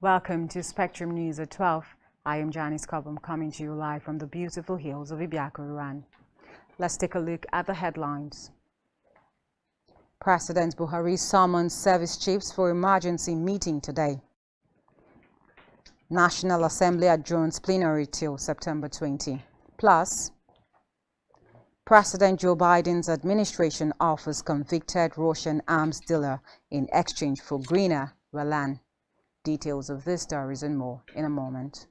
Welcome to Spectrum News at 12. I am Janice Cobham, coming to you live from the beautiful hills of Ibiako, Iran. Let's take a look at the headlines. President Buhari summons service chiefs for emergency meeting today. National Assembly adjourns plenary till September 20. Plus, President Joe Biden's administration offers convicted Russian arms dealer in exchange for greener land. Details of this stories and more in a moment.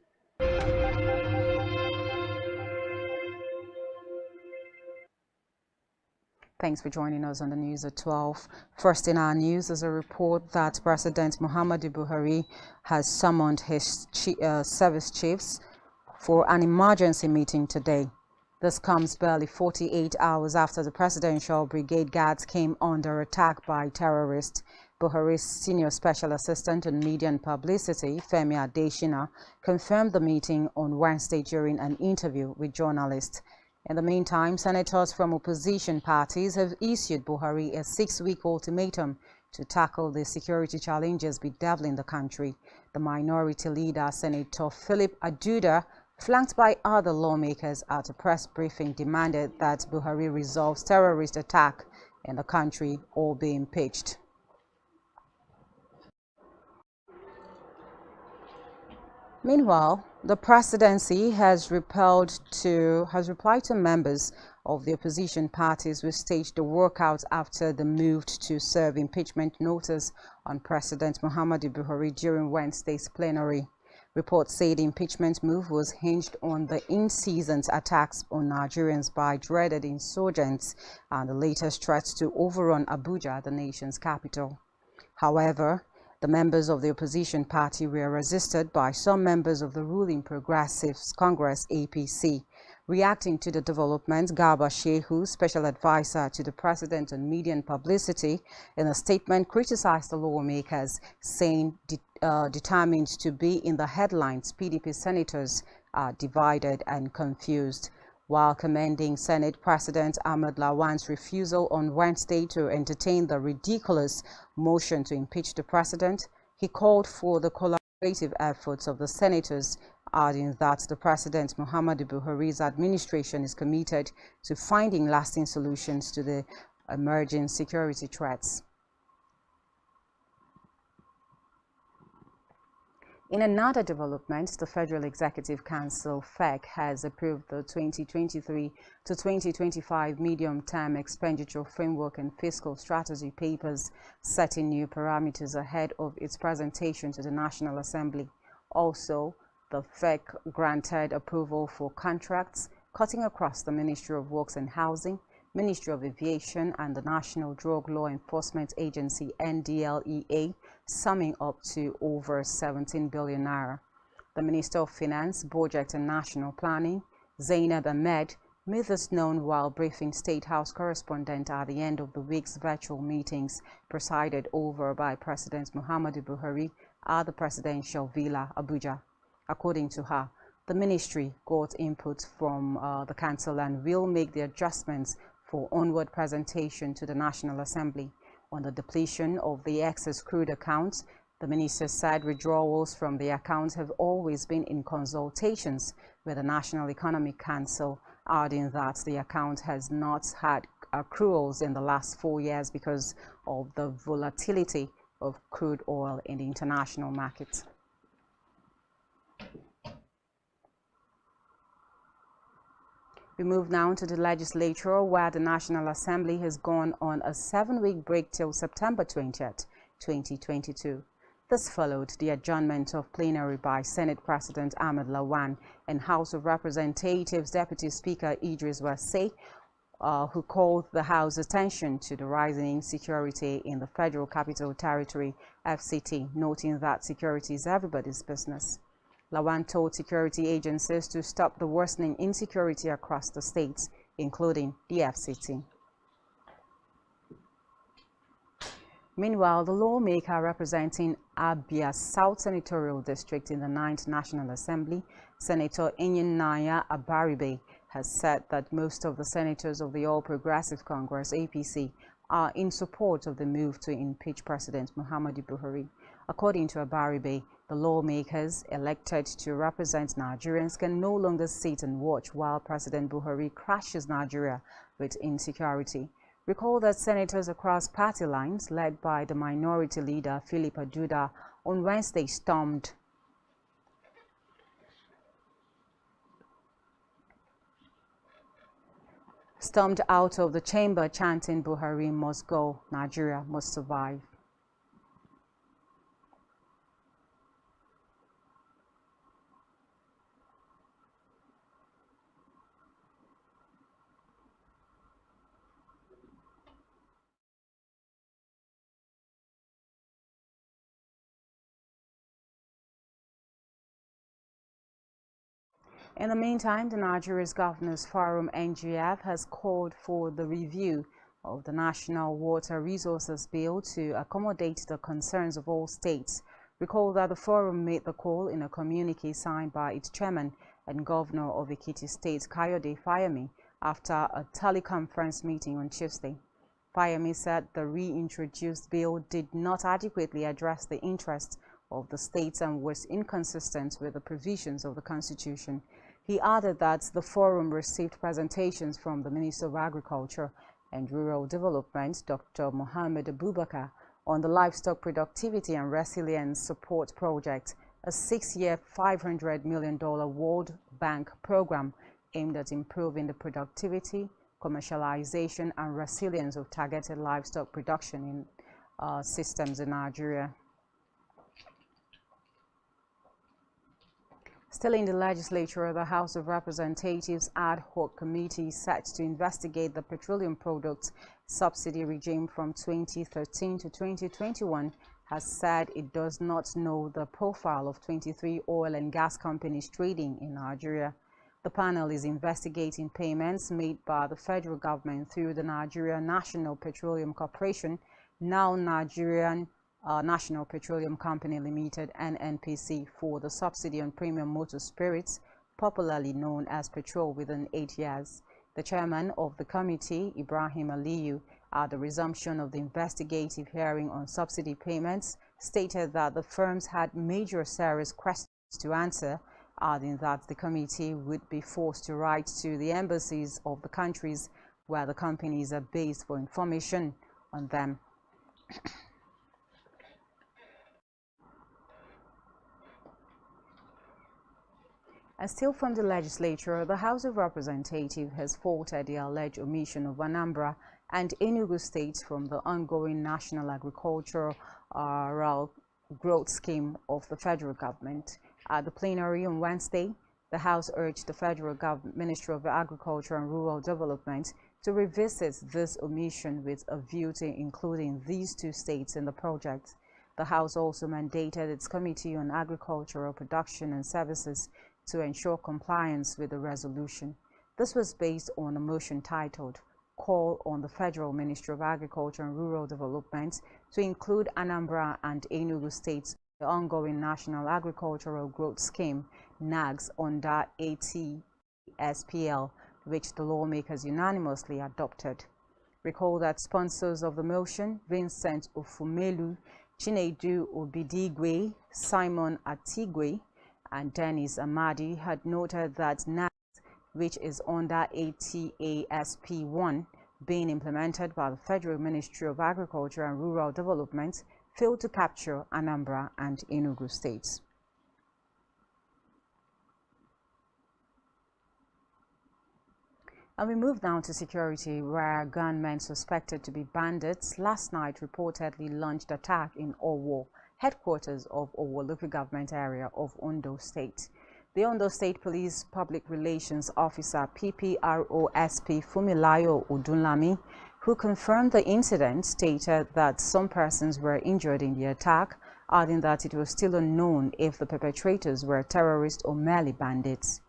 Thanks for joining us on the news at 12. First in our news is a report that President Muhammadu Buhari has summoned his service chiefs for an emergency meeting today. This comes barely 48 hours after the Presidential Brigade Guards came under attack by terrorists. Buhari's senior special assistant on media and publicity, Femi Adesina, confirmed the meeting on Wednesday during an interview with journalists. In the meantime, senators from opposition parties have issued Buhari a 6-week ultimatum to tackle the security challenges bedeviling the country. The minority leader, Senator Philip Aduda, flanked by other lawmakers at a press briefing, demanded that Buhari resolves terrorist attack in the country or be impeached. Meanwhile, the presidency has replied to members of the opposition parties who staged a walkout after they moved to serve impeachment notice on President Muhammadu Buhari during Wednesday's plenary. Reports say the impeachment move was hinged on the in-season attacks on Nigerians by dreaded insurgents and the latest threats to overrun Abuja, the nation's capital. However, the members of the opposition party were resisted by some members of the ruling Progressive Congress APC. Reacting to the development, Garba Shehu, special advisor to the president on media and publicity, in a statement criticized the lawmakers, saying determined to be in the headlines, PDP senators are divided and confused. While commending Senate President Ahmed Lawan's refusal on Wednesday to entertain the ridiculous motion to impeach the president, he called for the collaborative efforts of the senators, adding that the President Muhammadu Buhari's administration is committed to finding lasting solutions to the emerging security threats. In another development, the Federal Executive Council (FEC) has approved the 2023 to 2025 medium-term expenditure framework and fiscal strategy papers, setting new parameters ahead of its presentation to the National Assembly. Also, the FEC granted approval for contracts cutting across the Ministry of Works and Housing, Ministry of Aviation, and the National Drug Law Enforcement Agency (NDLEA), summing up to over 17 billion naira. The Minister of Finance, Budget and National Planning, Zainab Ahmed, made this known while briefing State House correspondent at the end of the week's virtual meetings presided over by President Muhammadu Buhari at the Presidential Villa, Abuja. According to her, the ministry got input from the council and will make the adjustments for onward presentation to the National Assembly. On the depletion of the excess crude accounts, the minister said withdrawals from the accounts have always been in consultations with the National Economic Council, adding that the account has not had accruals in the last 4 years because of the volatility of crude oil in the international market. We move now to the legislature, where the National Assembly has gone on a 7-week break till September 20th, 2022. This followed the adjournment of plenary by Senate President Ahmed Lawan and House of Representatives Deputy Speaker Idris Wasey, who called the House attention to the rising insecurity in the Federal Capital Territory, FCT, noting that security is everybody's business. Lawan told security agencies to stop the worsening insecurity across the states, including the FCT. Meanwhile, the lawmaker representing Abia South Senatorial District in the 9th National Assembly, Senator Naya Abaribe, has said that most of the senators of the All Progressive Congress, APC, are in support of the move to impeach President Muhammadu Buhari. According to Abaribe, The lawmakers elected to represent Nigerians can no longer sit and watch while President Buhari crashes Nigeria with insecurity. Recall that senators across party lines, led by the minority leader Philip Aduda, on Wednesday stormed out of the chamber chanting "Buhari must go, Nigeria must survive." In the meantime, the Nigeria's Governors Forum (NGF) has called for the review of the National Water Resources Bill to accommodate the concerns of all states. Recall that the forum made the call in a communique signed by its chairman and Governor of Ekiti State, Kayode Fayemi, after a teleconference meeting on Tuesday. Fayemi said the reintroduced bill did not adequately address the interests of the states and was inconsistent with the provisions of the Constitution. He added that the forum received presentations from the Minister of Agriculture and Rural Development, Dr. Mohammed Abubakar, on the Livestock Productivity and Resilience Support Project, a 6-year, $500 million World Bank program aimed at improving the productivity, commercialization, and resilience of targeted livestock production in systems in Nigeria. Still in the legislature, the House of Representatives ad hoc committee set to investigate the petroleum products subsidy regime from 2013 to 2021 has said it does not know the profile of 23 oil and gas companies trading in Nigeria. The panel is investigating payments made by the federal government through the Nigeria National Petroleum Corporation, now Nigerian National Petroleum Company Limited (NNPC), for the subsidy on premium motor spirits, popularly known as petrol, within 8 years. The chairman of the committee, Ibrahim Aliyu, at the resumption of the investigative hearing on subsidy payments, stated that the firms had major serious questions to answer, adding that the committee would be forced to write to the embassies of the countries where the companies are based for information on them. And still from the legislature, the House of Representatives has faulted the alleged omission of Anambra and Enugu states from the ongoing National Agricultural Growth Scheme of the federal government. At the plenary on Wednesday, the House urged the federal Ministry of Agriculture and Rural Development to revisit this omission with a view to including these two states in the project. The House also mandated its Committee on Agricultural Production and Services to ensure compliance with the resolution. This was based on a motion titled "Call on the Federal Ministry of Agriculture and Rural Development to include Anambra and Enugu states in the ongoing National Agricultural Growth Scheme (NAGS) under ATSPL, which the lawmakers unanimously adopted. Recall that sponsors of the motion, Vincent Ofumelu, Chinedu Obidigwe, Simon Atigwe, and Dennis Amadi, had noted that NAGS, which is under ATASP1, being implemented by the Federal Ministry of Agriculture and Rural Development, failed to capture Anambra and Enugu states. And we move now to security, where gunmen suspected to be bandits last night reportedly launched attack in Owo, headquarters of Owo local government area of Ondo State. The Ondo State Police Public Relations Officer PPROSP Fumilayo Odunlami, who confirmed the incident, stated that some persons were injured in the attack, adding that it was still unknown if the perpetrators were terrorists or merely bandits.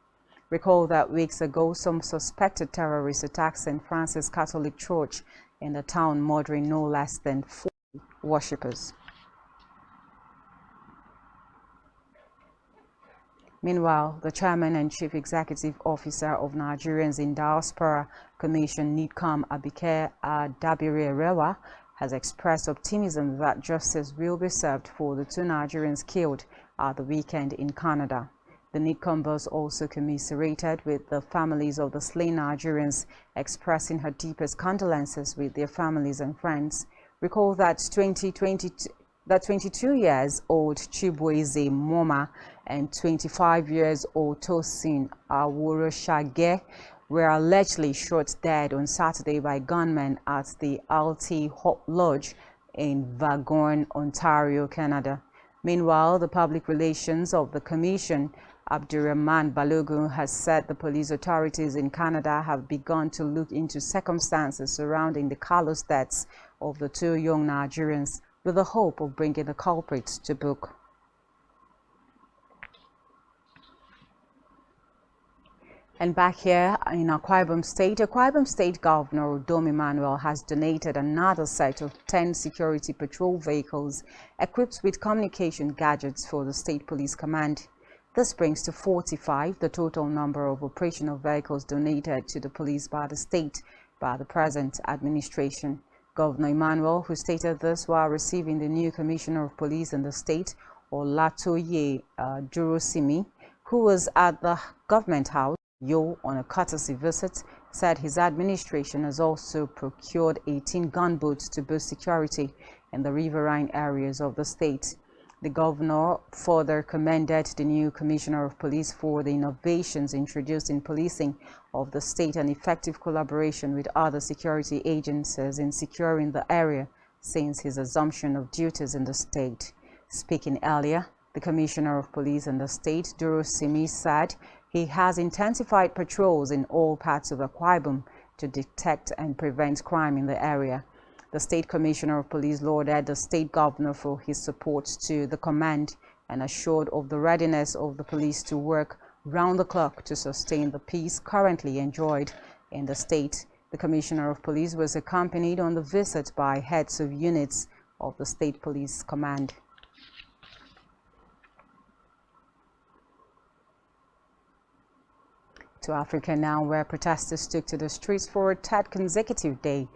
Recall that weeks ago, some suspected terrorist attacked St. Francis Catholic Church in the town, murdering no less than 40 worshippers. Meanwhile, the Chairman and Chief Executive Officer of Nigerians in Diaspora Commission, NIDCOM, Abike Dabiri-Erewa, has expressed optimism that justice will be served for the 2 Nigerians killed at the weekend in Canada. The newcomers also commiserated with the families of the slain Nigerians, expressing her deepest condolences with their families and friends. Recall that 22-years-old Chibueze Moma and 25-years-old Tosin Aworoshage were allegedly shot dead on Saturday by gunmen at the Alti Lodge in Vaughan, Ontario, Canada. Meanwhile, the public relations of the Commission, Abdurrahman Balogun, has said the police authorities in Canada have begun to look into circumstances surrounding the callous deaths of the 2 young Nigerians, with the hope of bringing the culprits to book. And back here in Akwa Ibom State Governor Dom Emmanuel has donated another set of 10 security patrol vehicles equipped with communication gadgets for the State Police Command. This brings to 45 the total number of operational vehicles donated to the police by the state by the present administration. Governor Emmanuel, who stated this while receiving the new Commissioner of Police in the state, Olatoye Durosimi, who was at the government house on a courtesy visit, said his administration has also procured 18 gunboats to boost security in the riverine areas of the state. The governor further commended the new Commissioner of Police for the innovations introduced in policing of the state and effective collaboration with other security agencies in securing the area since his assumption of duties in the state. Speaking earlier, the Commissioner of Police in the state, Durosimi, said he has intensified patrols in all parts of Akwa Ibom to detect and prevent crime in the area. The State Commissioner of Police lauded the State Governor for his support to the command and assured of the readiness of the police to work round the clock to sustain the peace currently enjoyed in the state. The Commissioner of Police was accompanied on the visit by heads of units of the State Police Command. To Africa now, where protesters took to the streets for a 3rd consecutive day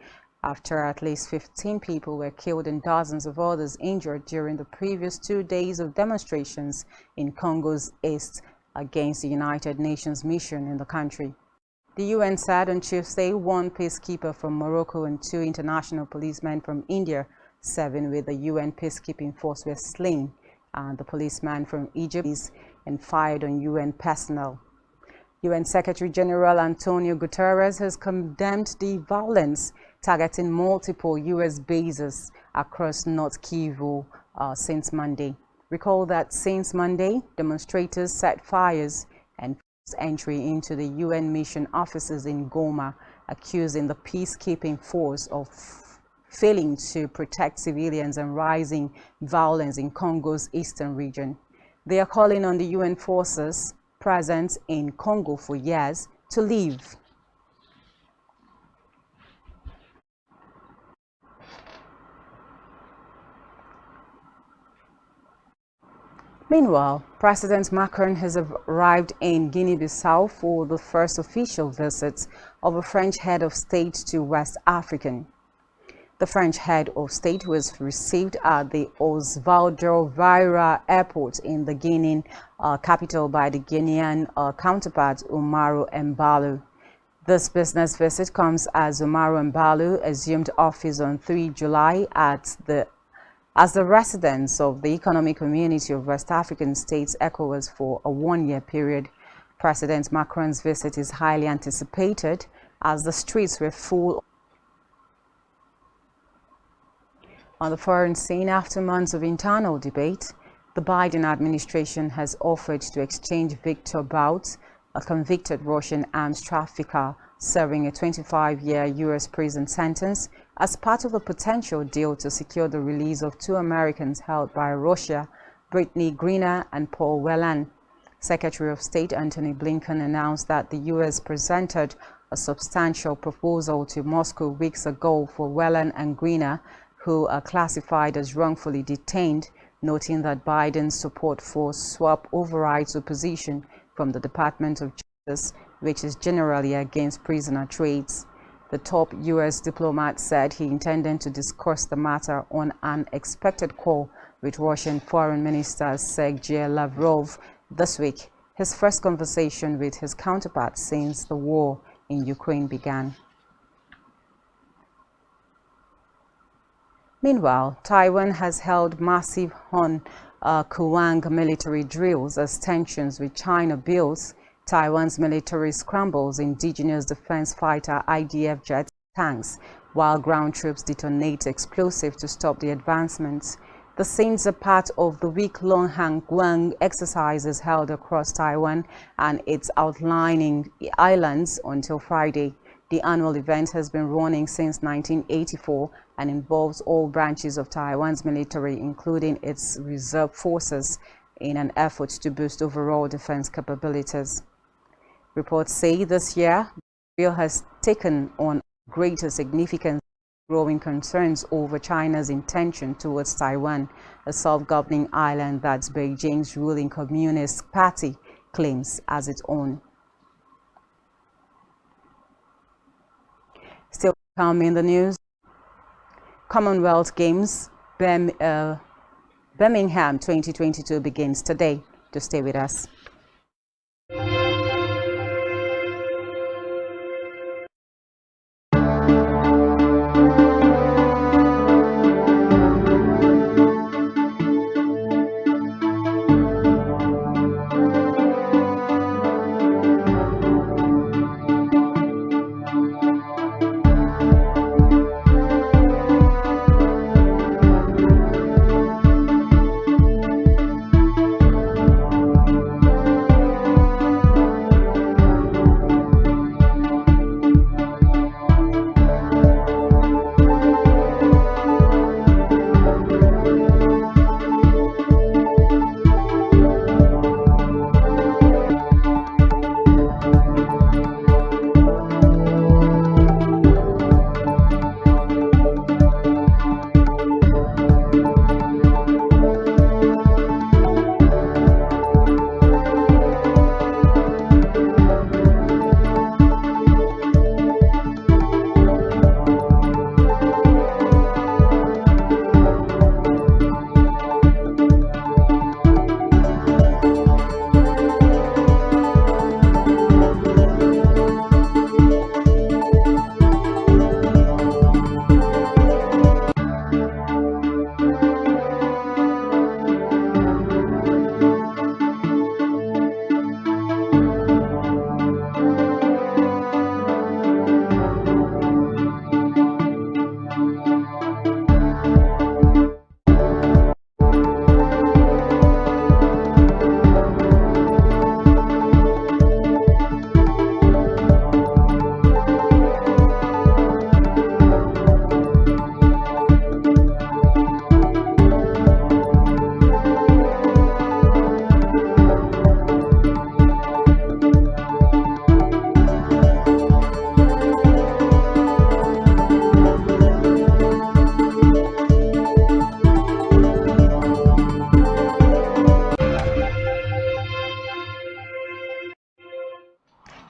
after at least 15 people were killed and dozens of others injured during the previous 2 days of demonstrations in Congo's east against the United Nations mission in the country. The UN said on Tuesday 1 peacekeeper from Morocco and 2 international policemen from India serving with the UN peacekeeping force were slain, and the policeman from Egypt and fired on UN personnel. UN Secretary General Antonio Guterres has condemned the violence targeting multiple US bases across North Kivu since Monday. Recall that since Monday, demonstrators set fires and forced entry into the UN mission offices in Goma, accusing the peacekeeping force of failing to protect civilians and rising violence in Congo's eastern region. They are calling on the UN forces present in Congo for years to leave. Meanwhile, President Macron has arrived in Guinea-Bissau for the first official visit of a French head of state to West Africa. The French head of state was received at the Osvaldo Vieira airport in the Guinean capital by the Guinean counterpart Umaru Embalo. This business visit comes as Umaru Embalo assumed office on 3 July as the residents of the Economic Community of West African States ECOWAS for a 1-year period. President Macron's visit is highly anticipated as the streets were full. On the foreign scene, after months of internal debate, the Biden administration has offered to exchange Victor Bout, a convicted Russian arms trafficker serving a 25-year U.S. prison sentence, as part of a potential deal to secure the release of 2 Americans held by Russia, Brittany Griner and Paul Whelan. Secretary of State Antony Blinken announced that the U.S. presented a substantial proposal to Moscow weeks ago for Whelan and Griner, who are classified as wrongfully detained, noting that Biden's support for swap overrides opposition from the Department of Justice, which is generally against prisoner trades. The top U.S. diplomat said he intended to discuss the matter on an expected call with Russian Foreign Minister Sergei Lavrov this week, his first conversation with his counterpart since the war in Ukraine began. Meanwhile, Taiwan has held massive Kuang military drills as tensions with China builds. Taiwan's military scrambles indigenous defense fighter IDF jet tanks, while ground troops detonate explosives to stop the advancements. The scenes are part of the week-long Kuang exercises held across Taiwan and its outlying islands until Friday. The annual event has been running since 1984 and involves all branches of Taiwan's military, including its reserve forces, in an effort to boost overall defense capabilities. Reports say this year, the drill has taken on greater significance, growing concerns over China's intention towards Taiwan, a self-governing island that Beijing's ruling Communist Party claims as its own. Still come in the news, Commonwealth Games Birmingham 2022 begins today. To stay with us.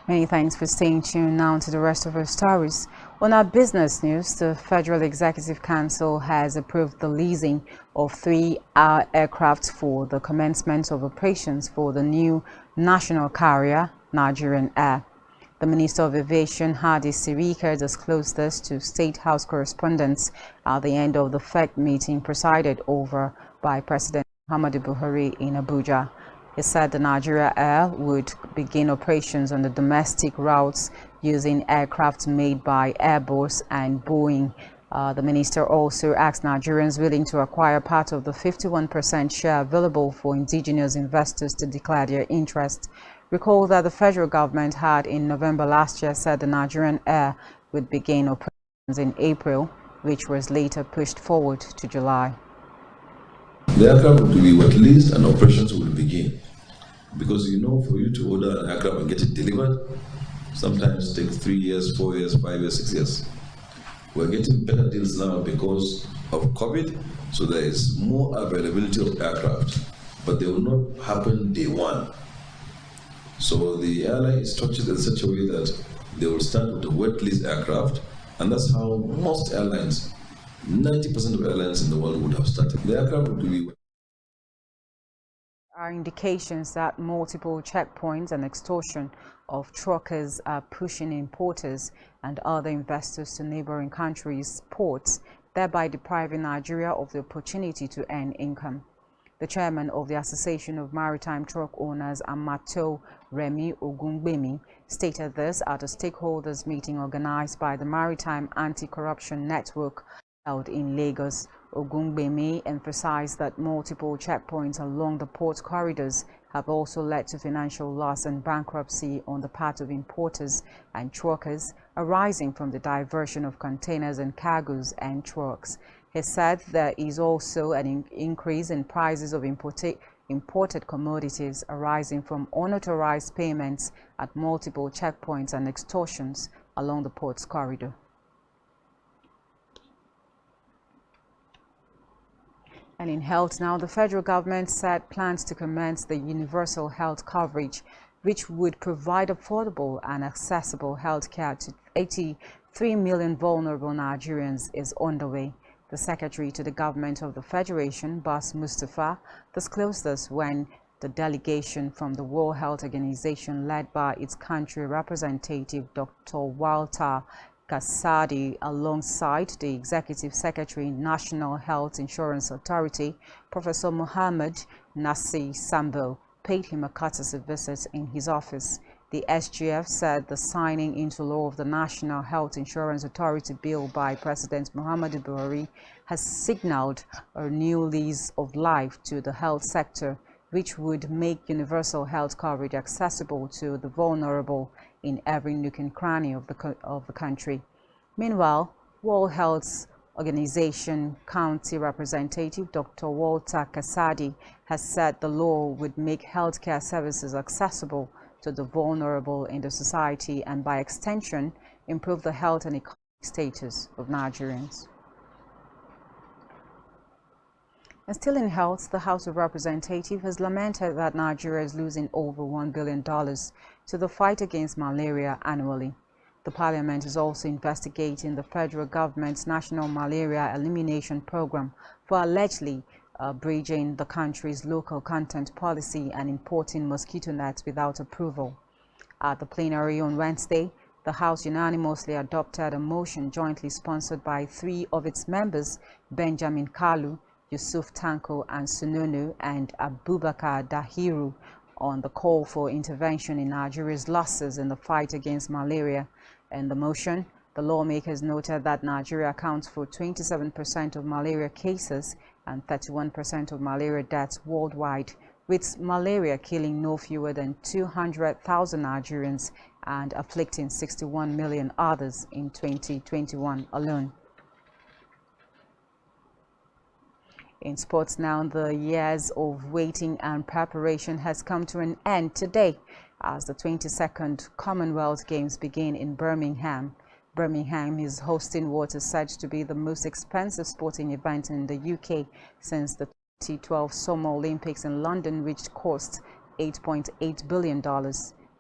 Many thanks for staying tuned. Now to the rest of our stories. On our business news, the Federal Executive Council has approved the leasing of 3 aircraft for the commencement of operations for the new national carrier, Nigerian Air. The Minister of Aviation, Hadi Sirika, disclosed this to State House correspondents at the end of the FEC meeting presided over by President Muhammadu Buhari in Abuja. He said the Nigeria Air would begin operations on the domestic routes using aircraft made by Airbus and Boeing. The minister also asked Nigerians willing to acquire part of the 51% share available for indigenous investors to declare their interest. Recall that the federal government had in November last year said the Nigerian Air would begin operations in April, which was later pushed forward to July. The aircraft will be at least and operations will begin. Because you know, for you to order an aircraft and get it delivered, sometimes it takes 3 years, 4 years, 5 years, 6 years. We're getting better deals now because of COVID, so there is more availability of aircraft, but they will not happen day one. So the airline is structured in such a way that they will start with the wet lease aircraft, And that's how most airlines, 90% of airlines in the world would have started. The aircraft would be are indications that multiple checkpoints and extortion of truckers are pushing importers and other investors to neighboring countries' ports, thereby depriving Nigeria of the opportunity to earn income. The chairman of the Association of Maritime Truck Owners, Amato Remi Ogungbemi, stated this at a stakeholders meeting organized by the Maritime Anti-Corruption Network held in Lagos. Ogungbemi emphasized that multiple checkpoints along the port corridors have also led to financial loss and bankruptcy on the part of importers and truckers arising from the diversion of containers and cargoes and trucks. He said there is also an increase in prices of imported commodities arising from unauthorized payments at multiple checkpoints and extortions along the port's corridor. And in health now, the federal government said plans to commence the universal health coverage, which would provide affordable and accessible health care to 83 million vulnerable Nigerians, is underway. The Secretary to the Government of the Federation, Bas Mustafa, disclosed this when the delegation from the World Health Organization, led by its country representative, Dr. Walter Kasadi, alongside the Executive Secretary, National Health Insurance Authority, Professor Muhammad Nasir Sambo, paid him a courtesy visit in his office. The SGF said the signing into law of the National Health Insurance Authority bill by President Muhammadu Buhari has signaled a new lease of life to the health sector, which would make universal health coverage accessible to the vulnerable in every nook and cranny of the country. Meanwhile, World Health Organization County Representative Dr. Walter Kasadi has said the law would make healthcare services accessible to the vulnerable in the society and, by extension, improve the health and economic status of Nigerians. And still in health, the House of Representatives has lamented that Nigeria is losing over $1 billion to the fight against malaria annually. The Parliament is also investigating the federal government's National Malaria Elimination Program for allegedly breaching the country's local content policy and importing mosquito nets without approval. At the plenary on Wednesday, the House unanimously adopted a motion jointly sponsored by 3 of its members, Benjamin Kalu, Yusuf Tanko and Sununu, and Abubakar Dahiru, on the call for intervention in Nigeria's losses in the fight against malaria. In the motion, the lawmakers noted that Nigeria accounts for 27% of malaria cases and 31% of malaria deaths worldwide, with malaria killing no fewer than 200,000 Nigerians and afflicting 61 million others in 2021 alone. In sports now, the years of waiting and preparation has come to an end today as the 22nd Commonwealth Games begin in Birmingham. Birmingham is hosting what is said to be the most expensive sporting event in the UK since the 2012 Summer Olympics in London, which cost $8.8 billion.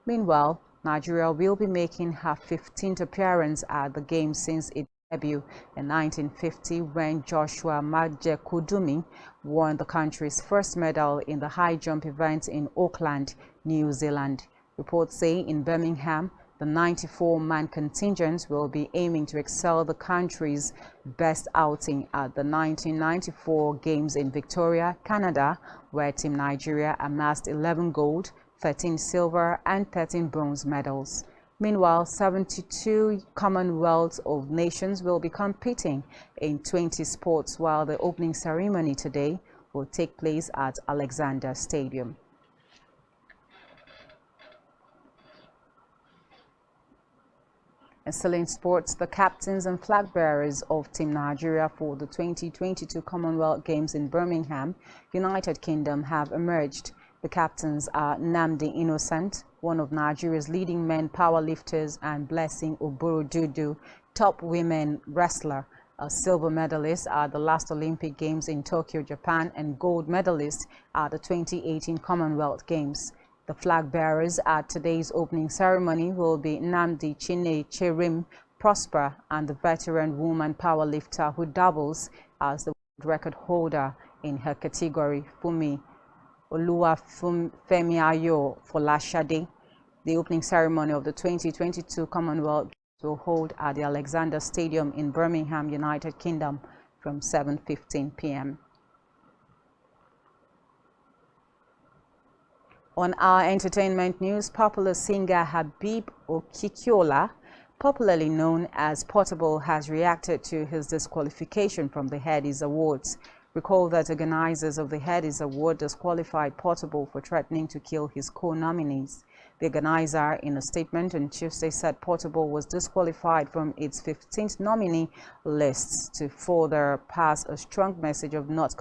Meanwhile, Nigeria will be making her 15th appearance at the Games since its debut in 1950 when Joshua Maje-Kudumi won the country's first medal in the high jump event in Auckland, New Zealand. Reports say in Birmingham, the 94-man contingent will be aiming to excel the country's best outing at the 1994 Games in Victoria, Canada, where Team Nigeria amassed 11 gold, 13 silver and 13 bronze medals. Meanwhile, 72 Commonwealth of Nations will be competing in 20 sports, while the opening ceremony today will take place at Alexander Stadium. And still in sports, the captains and flag bearers of Team Nigeria for the 2022 Commonwealth Games in Birmingham, United Kingdom, have emerged. The captains are Nnamdi Innocent, one of Nigeria's leading men powerlifters, and Blessing Oborodudu, top women wrestler, a silver medalist at the last Olympic Games in Tokyo, Japan, and gold medalist at the 2018 Commonwealth Games. The flag bearers at today's opening ceremony will be Nnamdi Chine Cherim, Prosper and the veteran woman powerlifter who doubles as the record holder in her category, Fumi Oluwafemiayo Folashade. The opening ceremony of the 2022 Commonwealth Games will hold at the Alexander Stadium in Birmingham, United Kingdom from 7:15 p.m. On our entertainment news, popular singer Habib Okikiola, popularly known as Portable, has reacted to his disqualification from the Headies Awards. Recall that organizers of the Headies Award disqualified Portable for threatening to kill his co-nominees. The organizer, in a statement on Tuesday, said Portable was disqualified from its 15th nominee lists to further pass a strong message of not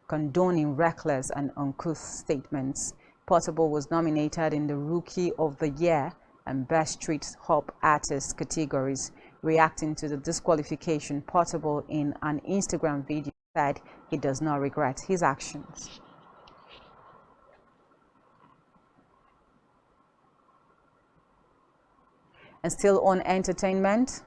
condoning reckless and uncouth statements. Portable was nominated in the Rookie of the Year and Best Street Hop Artist categories. Reacting to the disqualification, Portable, in an Instagram video, said he does not regret his actions. And still on entertainment,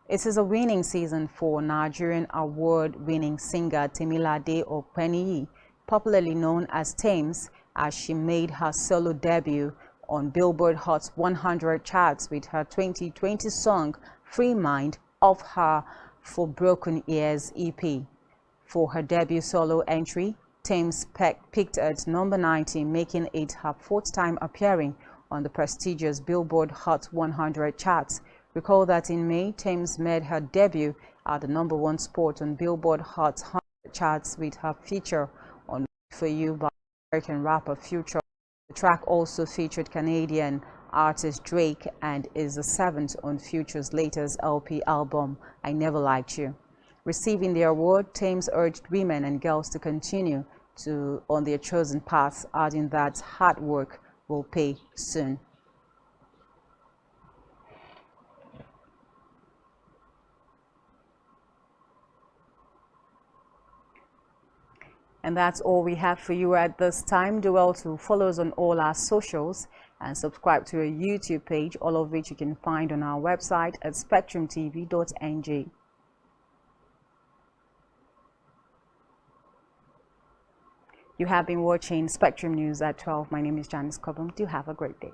it is a winning season for Nigerian award-winning singer Temilade Openiyi, popularly known as Thames, as she made her solo debut on Billboard Hot 100 charts with her 2020 song Free Mind off her For Broken Ears EP. For her debut solo entry, Thames peaked at number 90, making it her fourth time appearing on the prestigious Billboard Hot 100 charts. Recall that in May, Thames made her debut at the #1 spot on Billboard Hot 100 charts with her feature on For You by American rapper Future. The track also featured Canadian artist Drake and is the 7th on Future's latest LP album, I Never Liked You. Receiving the award, Thames urged women and girls to continue on their chosen paths, adding that hard work will pay soon. And that's all we have for you at this time. Do well to follow us on all our socials and subscribe to our YouTube page, all of which you can find on our website at spectrumtv.ng. You have been watching Spectrum News at 12. My name is Janice Cobham. Do have a great day.